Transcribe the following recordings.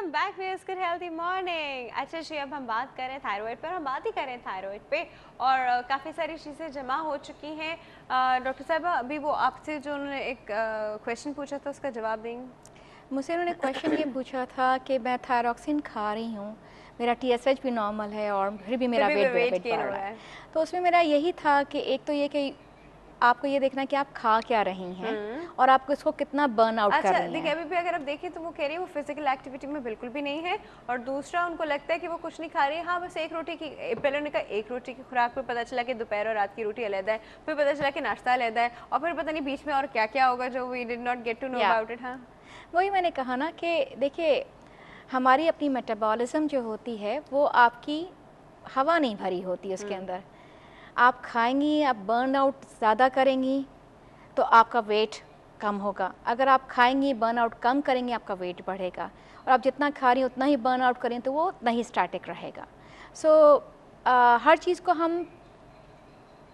Welcome back viewers good healthy morning. अच्छा जी, अब हम बात कर रहे हैं थायराइड पर। हम बात ही कर रहे हैं थायराइड पे और काफ़ी सारी चीज़ें जमा हो चुकी हैं। डॉक्टर साहबा, अभी वो आपसे जो उन्होंने एक क्वेश्चन पूछा था उसका जवाब देंगे? मुझसे उन्होंने क्वेश्चन ये पूछा था कि मैं थायरॉक्सिन खा रही हूँ, मेरा टीएसएच भी नॉर्मल है और फिर भी मेरा वेट वेट गेन बढ़ हो रहा रहा है। है। तो उसमें मेरा यही था कि एक तो ये कि आपको ये देखना है कि आप खा क्या रही हैं और आप इसको कितना बर्न आउट कर अच्छा रही देखिए, हैं। अभी भी अगर आप देखें तो वो कह रही है वो फिजिकल एक्टिविटी में बिल्कुल भी नहीं है, और दूसरा उनको लगता है कि वो कुछ नहीं खा रही है। हाँ, बस एक रोटी की, पहले उन्होंने कहा एक रोटी की खुराक, फिर पता चला कि दोपहर और रात की रोटी अलग है, फिर पता चला कि नाश्ता अलग है, और फिर पता नहीं बीच में और क्या क्या होगा जो we did not get to know या अबाउट इट। हाँ, वही मैंने कहा ना कि देखिए, हमारी अपनी मेटाबॉलिज्म जो होती है वो आपकी हवा नहीं भरी होती उसके अंदर। आप खाएंगी, आप बर्न आउट ज़्यादा करेंगी तो आपका वेट कम होगा। अगर आप खाएंगी, बर्न आउट कम करेंगी, आपका वेट बढ़ेगा। और आप जितना खा रही हैं उतना ही बर्न आउट करें तो वो उतना ही स्टैटिक रहेगा। सो हर चीज़ को हम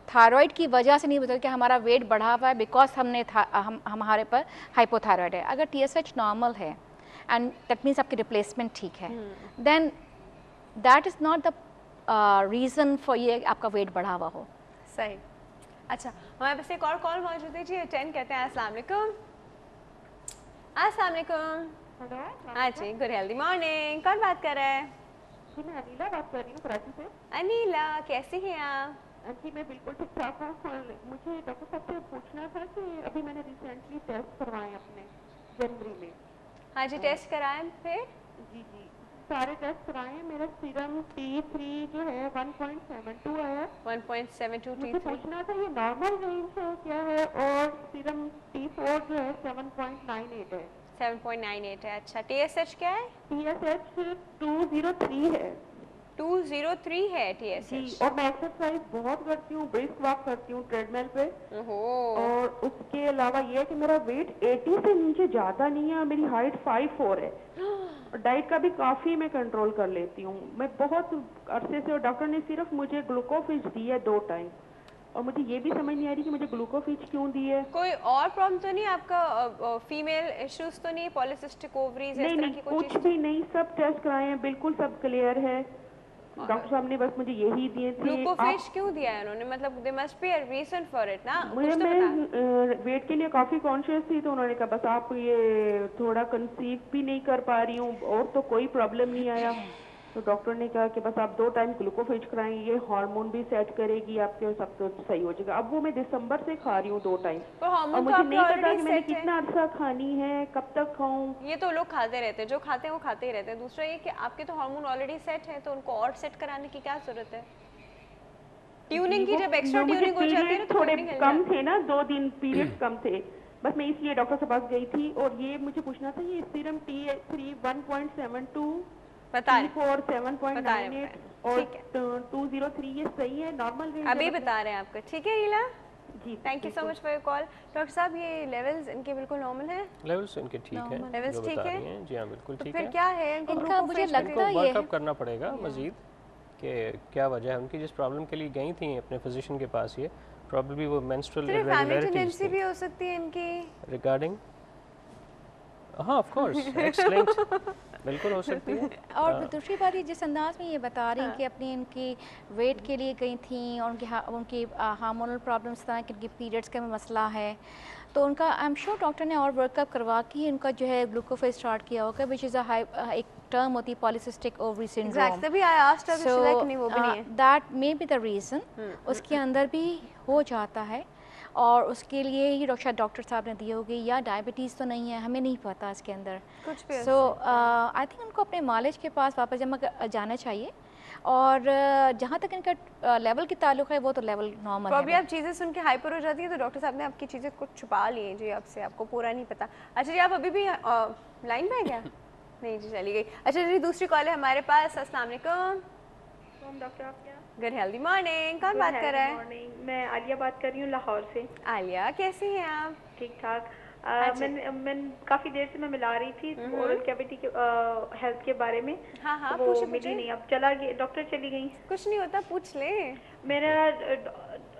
थायराइड की वजह से नहीं बदल कि हमारा वेट बढ़ा हुआ है बिकॉज हमारे पर हाइपोथायराइड है। अगर टीएसएच नॉर्मल है एंड दैट मीन्स आपकी रिप्लेसमेंट ठीक है, then that is not the reason for ये आपका वेट बढ़ा हुआ हो। सही। अच्छा, हमारे पास एक और कॉल मौजूद है जी, अटेंड करते हैं। अस्सलाम वालेकुम। अस्सलाम वालेकुम। हेलो, हाँ जी, गुड हेल्दी मॉर्निंग। कौन बात कर रहा है? जी मैं अनीला बात कर रही हूँ कराची से। अनीला, कैसी हैं आप? जी मैं बिल्कुल ठीक ठाक हूँ। मुझे डॉक्टर साहब से पूछना था कि अभी मैंने रिसेंटली टेस्ट करवाए अपने जनवरी में। हाँ जी, टेस्ट कराएं फिर। जी जी, सारे टेस्ट कराए हैं। मेरा सीरम T3 जो है 1.72 आया। 1.72 मुझे T3। पूछना था ये नॉर्मल रेंज है क्या है, और सीरम T4 जो है 7.98 है। 7.98 है। अच्छा, TSH क्या है? TSH 203 है। 203 है जी, TSH। और मैं एक्सरसाइज बहुत करती हूँ, ब्रिस्क वॉक करती हूँ ट्रेडमिल पे। ओहो। और उसके अलावा ये है कि मेरा वेट 80 से नीचे ज़्यादा नहीं है, मेरी हाइट 5'4" है। और डाइट का भी काफ़ी मैं कंट्रोल कर लेती हूँ। मैं बहुत अरसे से, और डॉक्टर ने सिर्फ मुझे ग्लूकोफिज दी है 2 टाइम, और मुझे ये भी समझ नहीं आ रही कि मुझे ग्लूकोफिज क्यों दी है। कोई और प्रॉब्लम तो नहीं आपका? फीमेल इश्यूज तो नहीं? पॉलिसिस्टिक ओवरीज, इस नहीं तरह नहीं, की कोई कुछ चीज तो? भी नहीं, सब टेस्ट कराए हैं, बिल्कुल सब क्लियर है। डॉक्टर साहब ने बस मुझे यही दिए थे। ग्लूकोफेज आप क्यों दिया है उन्होंने? मतलब they must be a reason for it ना, मुझे कुछ तो बता। मैं वेट के लिए काफ़ी कॉन्शियस थी, तो उन्होंने कहा बस आप ये थोड़ा कंसीव भी नहीं कर पा रही हूँ, और तो कोई प्रॉब्लम नहीं आया। तो डॉक्टर ने कहा कि बस आप 2 टाइम ग्लूकोफेज कराएं, ये हार्मोन भी सेट करेगी आपके, और सब तो सही हो जाएगा। अब वो मैं दिसंबर से खा रही हूँ 2 टाइम, पर और हार्मोन तो मुझे आपके नहीं पता ऑलरेडी कि मैंने सेट है। कितना अरसा खानी है, कब तक खाऊं। ये तो लोग खाते रहते हैं, जो खाते हैं वो खाते ही रहते हैं। दूसरा ये कि आपके तो हार्मोन ऑलरेडी सेट है, तो उनको और सेट कराने की क्या जरूरत है? जी, ट्यूनिंग की वो जब एक्स्ट्रा मुझे ट्यूनिंग हो जाती है ना पीरियड तो थोड़े ट्यूनिंग हिल कम जाती थे है। ना, 2 दिन पीरियड्स कम थे, बस मैं इसलिए डॉक्टर के पास गई थी। और ये मुझे पूछना था, ये सीरम T3 1.72, बता रहे T4 बता रहे 7.98 और ठीक है, 203, ये सही है, नॉर्मल रेंज है अभी मतलब? बता रहे हैं आपको। ठीक है नीला, जी थैंक यू सो बिल्कुल। Much for your call. Doctor साहब, ये लेवल्स इनके बिल्कुल नॉर्मल है? लेवल्स इनके ठीक हैं, नॉर्मल लेवल्स जो ठीक बता है? रही हैं। जी हाँ, बिल्कुल तो ठीक फिर है। क्या है इनको इनका मुझे ग्लूकोफेज की लगता इनको ये है वर्कअप करना पड़ेगा मज़ीद कि क्या वजह है उनकी, जिस प्रॉब्लम के लिए गई थी अपने फिजिशियन के पास। ये प्रॉब्लली वो मेंस्ट्रुअल सिर्फ फैमिली इरेगुलरिटीज़ टेंडेंसी थी भी हो सकती है इनकी? रिगार्डिंग। हाँ, ऑफ कोर्स एक्स लिंक्ड बिल्कुल हो सकती है। और दूसरी बात, ये जिस अंदाज में ये बता रही हैं हाँ। कि अपनी इनकी वेट के लिए गई थी और उनकी हार्मोनल प्रॉब्लम्स था कि उनकी पीरियड्स का मसला है, तो उनका आई एम श्योर डॉक्टर ने और वर्कअप करवा के उनका जो है ग्लूकोफेज स्टार्ट किया होगा, विच इज़ एक टर्म होती है पॉलीसिस्टिक ओवरी सिंड्रोम। एग्जैक्ट, तभी आई आस्क्ड हर, सो तो नहीं वो भी नहीं है। That may be the reason, उसके अंदर भी हो जाता है। और उसके लिए ही शायद डॉक्टर साहब ने दी होगी, या डायबिटीज़ तो नहीं है, हमें नहीं पता इसके अंदर। कुछ भी हो सो सकता है। आई थिंक उनको अपने मालिज के पास वापस जमा जाना चाहिए। और जहाँ तक इनका लेवल की ताल्लुक है, वो तो लेवल नॉर्मल तो है अभी आप चीज़ें सुन के हाइपर हो जाती है, तो डॉक्टर साहब ने आपकी चीज़ें कुछ छुपा ली हैं जी आपसे, आपको पूरा नहीं पता। अच्छा जी, आप अभी भी लाइन में है क्या? नहीं जी, चली गई। अच्छा जी, दूसरी कॉल है हमारे पास। अस्सलाम वालेकुम। डॉक्टर आप क्या? Good healthy morning. कौन बात कर रहा है? मॉर्निंग, मैं आलिया बात कर रही हूँ लाहौर से। आलिया, कैसी हैं आप? ठीक ठाक। हाँ जी। मैं काफ़ी देर से मैं मिला रही थी ओरल कैविटी के हेल्थ के बारे में। हाँ हाँ, तो वो पूछे मिली पूछे। नहीं, अब चला गया, डॉक्टर चली गई। कुछ नहीं होता, पूछ ले। मेरा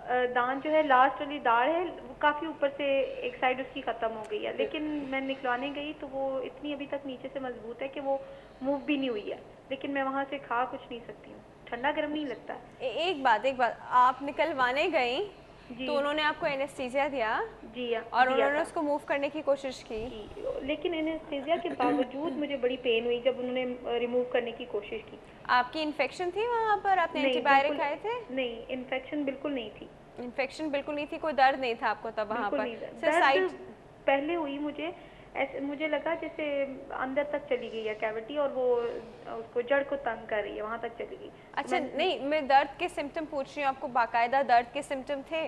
दांत जो है लास्ट वाली दाढ़ है वो काफ़ी ऊपर से एक साइड उसकी ख़त्म हो गई है, लेकिन मैं निकलवाने गई तो वो इतनी अभी तक नीचे से मजबूत है कि वो मूव भी नहीं हुई है, लेकिन मैं वहाँ से खा कुछ नहीं सकती हूँ, ठंडा गर्म नहीं लगता है। एक बात, आप निकलवाने गई जी तो उन्होंने आपको एनेस्थीसिया दिया जी हाँ, और दिया उन्होंने था। उसको मूव करने की कोशिश की। जी, लेकिन एनेस्थीसिया के बावजूद मुझे बड़ी पेन हुई जब उन्होंने रिमूव करने की कोशिश की। आपकी इन्फेक्शन थी वहाँ पर? आपने नहीं, एंटीबायोटिक बिल्कुल खाए थे? नहीं, इन्फेक्शन बिल्कुल नहीं थी। इन्फेक्शन बिल्कुल नहीं थी, कोई दर्द नहीं था आपको तब वहाँ बिल्कुल पर? नहीं था। सिर्फ साइड दर्द पहले हुई मुझे, ऐसे मुझे लगा जैसे अंदर तक चली गई है कैविटी और वो उसको जड़ को तंग कर रही है, वहाँ तक चली गई। अच्छा नहीं, मैं दर्द के सिम्टम पूछ रही हूँ, आपको बाकायदा दर्द के सिम्टम थे?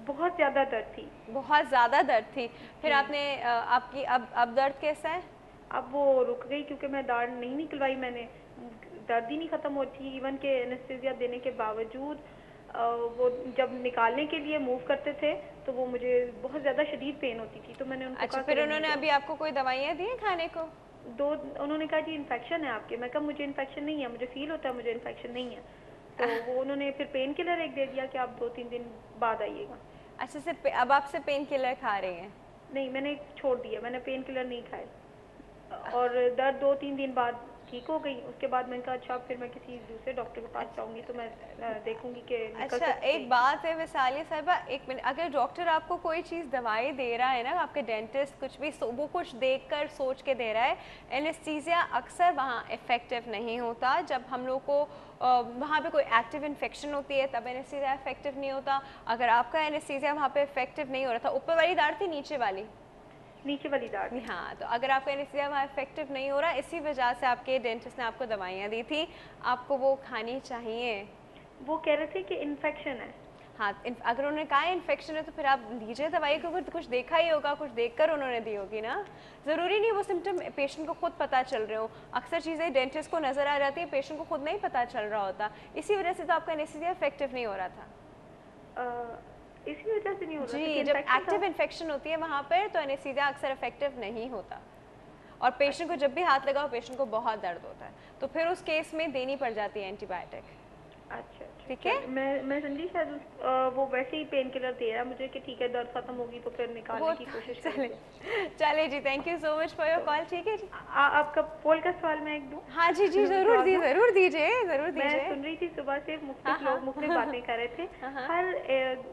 बहुत ज़्यादा दर्द थी। बहुत ज़्यादा दर्द थी। फिर आपने आपकी अब दर्द कैसा है? अब वो रुक गई क्योंकि मैं दाढ़ नहीं निकलवाई मैंने, दर्द ही नहीं ख़त्म होती। इवन के एनेस्थीसिया देने के बावजूद वो जब निकालने के लिए मूव करते थे तो वो मुझे बहुत ज़्यादा शदीद पेन होती थी, तो मैंने उनको अच्छा, कहा फिर कि उन्होंने अभी आपको कोई दवाइयाँ दी हैं खाने को? उन्होंने कहा जी इन्फेक्शन है आपके। मैं कहा मुझे इन्फेक्शन नहीं है, मुझे फील होता है मुझे इन्फेक्शन नहीं है। तो वो उन्होंने फिर पेन किलर एक दे दिया कि आप 2-3 दिन बाद आइएगा। अच्छा, सिर्फ अब आप सिर्फ पेन किलर खा रही हैं? नहीं, मैंने छोड़ दिया, मैंने पेन किलर नहीं खाए और दर्द 2-3 दिन बाद ठीक हो गई। उसके बाद मैंने कहा अच्छा फिर मैं किसी दूसरे डॉक्टर के पास जाऊंगी तो मैं देखूंगी कि निकल अच्छा, सकती है। एक बात है वैशाली साहिबा, एक मिनट, अगर डॉक्टर आपको कोई चीज़ दवाई दे रहा है ना, आपके डेंटिस्ट कुछ भी वो कुछ देखकर सोच के दे रहा है, एनेस्थीसिया अक्सर वहाँ इफ़ेक्टिव नहीं होता। जब हम लोग को वहाँ पे कोई एक्टिव इन्फेक्शन होती है तब एनेस्थीसिया इफेक्टिव नहीं होता। अगर आपका एनेस्थीसिया वहाँ पे इफेक्टिव नहीं हो रहा था, ऊपर वाली दाढ़ थी नीचे वाली? नीचे वाली दाढ़। हाँ, तो अगर आपका एनेस्थीसिया वहाँ इफेक्टिव नहीं हो रहा, इसी वजह से आपके डेंटिस्ट ने आपको दवाइयाँ दी थी, आपको वो खानी चाहिए। वो कह रहे थे कि इन्फेक्शन है। हाँ, अगर उन्होंने कहा इन्फेक्शन है तो फिर आप लीजिए दवाई, क्योंकि कुछ देखा ही होगा, कुछ देखकर उन्होंने दी होगी ना। ज़रूरी नहीं वो सिम्टम पेशेंट को खुद पता चल रहे हो, अक्सर चीज़ें डेंटिस्ट को नज़र आ जाती है, पेशेंट को खुद नहीं पता चल रहा होता। इसी वजह से तो आपका एनेस्थीसिया इफेक्टिव नहीं हो रहा था। इसी वजह से नहीं हो रहा था जी, कि जब infection एक्टिव था। इन्फेक्शन होती है वहाँ पर तो एनेस्थीसिया अक्सर इफेक्टिव नहीं होता, और पेशेंट को जब भी हाथ लगाओ पेशेंट को बहुत दर्द होता है, तो फिर उस केस में देनी पड़ जाती है एंटीबायोटिक। अच्छा, ठीक है। मैं समझी शायद वो वैसे ही पेन किलर दे रहा है मुझे कि ठीक है दर्द खत्म होगी तो फिर निकालने की कोशिश करेंगे। चले जी, thank you so much for your call. ठीक है जी, आपका पोल का सवाल मैं एक दूं? हाँ जी जी, जरूर दीजिए, जरूर दीजिए, जरूर मैं दीजिए। सुन रही थी सुबह से मुख्तलिफ हाँ, लोग मुख्तलिफ बातें कर रहे थे। हाँ। हर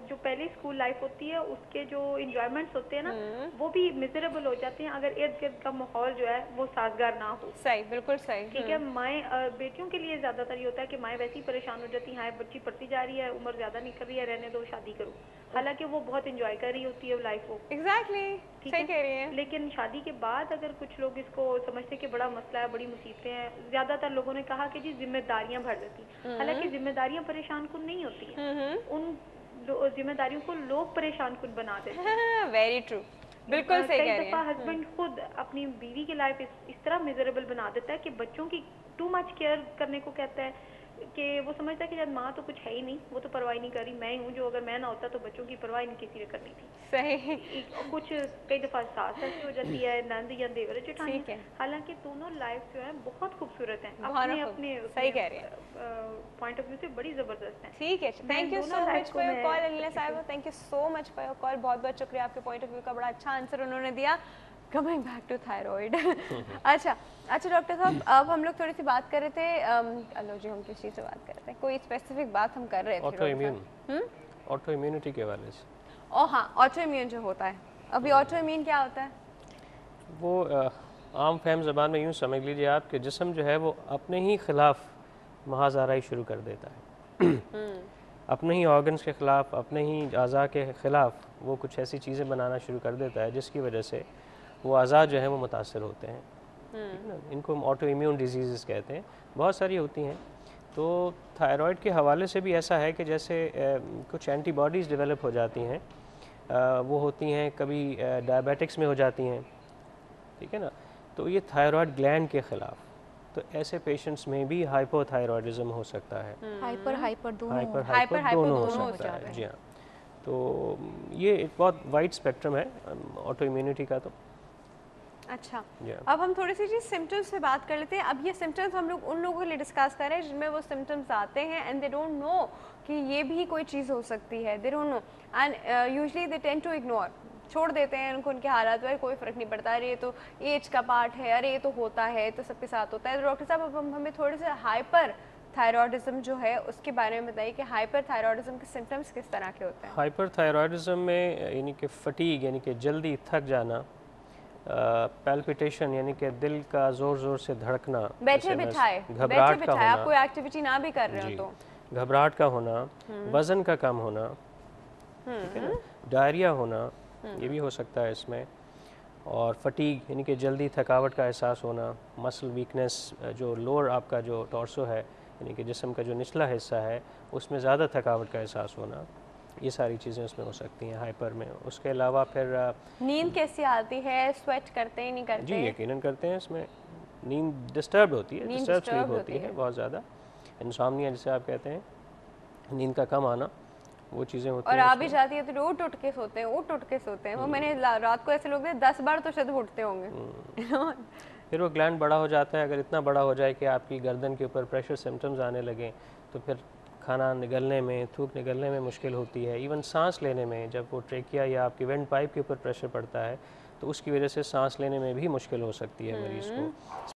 जो पहली स्कूल लाइफ होती है उसके जो इंजॉयमेंट्स होते हैं ना वो भी मिजरेबल हो जाते हैं अगर इर्द गिर्द का माहौल जो है वो साजगार ना हो। सही, बिल्कुल सही। ठीक है, माएँ बेटियों के लिए ज्यादातर ये होता है कि माएँ वैसे ही परेशान हो जाती हैं, बच्ची पढ़ती जा रही है, उम्र ज्यादा नहीं कर रही है, रहने दो, शादी करो। हालांकि वो बहुत इंजॉय कर रही होती है लाइफ को। एग्जैक्टली, ठीक सही है? कह रही हैं। लेकिन शादी के बाद अगर कुछ लोग इसको समझते हैं कि बड़ा मसला है, बड़ी मुसीबतें हैं, ज्यादातर लोगों ने कहा कि जी जिम्मेदारियां बढ़ जाती। हालांकि जिम्मेदारियां परेशान कुन नहीं होती हैं, उन जिम्मेदारियों को लोग परेशान कुन बना देते हैं। वेरी ट्रू, बिल्कुल सही कह कई रही दफा हैं। हस्बैंड खुद अपनी बीवी की लाइफ इस तरह मिजरेबल बना देता है कि बच्चों की टू मच केयर करने को कहता है कि वो समझता है कि जब माँ तो कुछ है ही नहीं, वो तो परवाह नहीं कर रही, मैं ही हूँ जो, अगर मैं ना होता तो बच्चों की परवाह नहीं किसी ने करनी थी। सही, कुछ कई दफा सास ऐसी हो जाती है, नंद या देवर जेठानी। ठीक है। हालांकि दोनों लाइफ जो है बहुत खूबसूरत हैं, बहुत अपने खूब, अपने सही कह रही हैं। पॉइंट ऑफ व्यू से बड़ी जबरदस्त हैं। ठीक है, थैंक यू दोनों सो life मच को फॉर योर मैं कॉल अलीना साहिबा, thank you so much for your call. बहुत बहुत शुक्रिया, आपके पॉइंट ऑफ व्यू का बड़ा अच्छा आंसर उन्होंने दिया। Coming back to thyroid. अच्छा डॉक्टर साहब, अब हम लोग थोड़ी सी बात कर रहे थे, अलो जी हम किस चीज़ से बात कर रहे थे, कोई स्पेसिफिक बात हम कर रहे थे। ऑटो इम्यून, ऑटो इम्यूनिटी के हवाले से। ओ हाँ, ऑटो इम्यून जो होता है, अभी ऑटो इम्यून क्या होता है? वो आम फहम ज़बान में यूँ समझ लीजिए आप कि जिस्म जो है वो अपने ही ख़िलाफ़ महाज़ाराई शुरू कर देता है। अपने ही ऑर्गन्स के ख़िलाफ़, अपने ही अज़ा के ख़िलाफ़ वो कुछ ऐसी चीज़ें बनाना शुरू कर देता है जिसकी वजह से वो अज़ा जो है वो मुतासर होते हैं। ठीक है ना, इनको हम ऑटो इम्यून डिजीज़ कहते हैं, बहुत सारी होती हैं। तो थायराइड के हवाले से भी ऐसा है कि जैसे कुछ एंटीबॉडीज़ डेवलप हो जाती हैं, वो होती हैं कभी डायबिटिक्स में हो जाती हैं, ठीक है ना, तो ये थायराइड ग्लैंड के ख़िलाफ़, तो ऐसे पेशेंट्स में भी हाइपोथायरॉयडिज्म हो सकता है। हाइपर दोनों हाइपर दोनों दोनों हो हो सकता जाते है। हैं। जी हाँ, तो ये एक बहुत वाइड स्पेक्ट्रम है ऑटो इम्यूनिटी का। तो अच्छा, Yeah. अब हम थोड़ी सी चीज़ सिम्टम्स पे बात कर लेते हैं। अब ये सिम्टम्स हम लोग उन लोगों के लिए डिस्कस कर रहे हैं जिनमें वो सिम्टम्स आते हैं एंड दे डोंट नो कि ये भी कोई चीज़ हो सकती है, they don't know and usually they tend to ignore, छोड़ देते हैं उनको, उनके हालात पर कोई फ़र्क नहीं पड़ता, अरे ये तो एज का पार्ट है, अरे ये तो होता है, तो सबके साथ होता है। तो डॉक्टर साहब अब हमें थोड़े से हाइपर थायरॉयडिज्म जो है उसके बारे में बताइए कि हाइपर थायरॉयडिज्म के सिम्टम्स किस तरह के होते हैं? हाइपर थायरॉयडिज्म में यानी कि फटीग यानी कि जल्दी थक जाना, पैल्पिटेशन यानी कि दिल का ज़ोर ज़ोर से धड़कना, बैठे बिठाए, घबराहट का आप होना, कोई एक्टिविटी ना भी कर रहे हो जी, तो घबराहट का होना, वज़न का कम होना, ठीक है ना, डायरिया होना, ये भी हो सकता है इसमें, और फटीग यानी कि जल्दी थकावट का एहसास होना, मसल वीकनेस, जो लोअर आपका जो टॉर्सो है यानी कि जिस्म का जो निचला हिस्सा है उसमें ज़्यादा थकावट का एहसास होना, ये सारी चीज़ें उसमें हो सकती हैं हाइपर में। उसके अलावा फिर नींद कैसी आती है, स्वेट करते हैं नहीं जी करते? यकीनन करते हैं, इसमें नींद डिस्टर्ब होती है, नींद डिस्टर्ब disturb स्लीप होती है बहुत ज़्यादा, इंसोम्निया जिसे आप कहते हैं, नींद का कम आना, वो चीज़ें होती और हैं आ भी उसमें। जाती है तो उठ उठ के सोते हैं, उठ उठ के सोते हैं। वो मैंने रात को ऐसे लोग 10 बार तो शायद उठते होंगे। फिर वो ग्लैंड बड़ा हो जाता है, अगर इतना बड़ा हो जाए कि आपकी गर्दन के ऊपर प्रेशर सिम्टम्स आने लगें तो फिर खाना निगलने में, थूक निगलने में मुश्किल होती है, इवन सांस लेने में, जब वो ट्रेकिया या आपकी वेंट पाइप के ऊपर प्रेशर पड़ता है तो उसकी वजह से सांस लेने में भी मुश्किल हो सकती है मरीज़ को।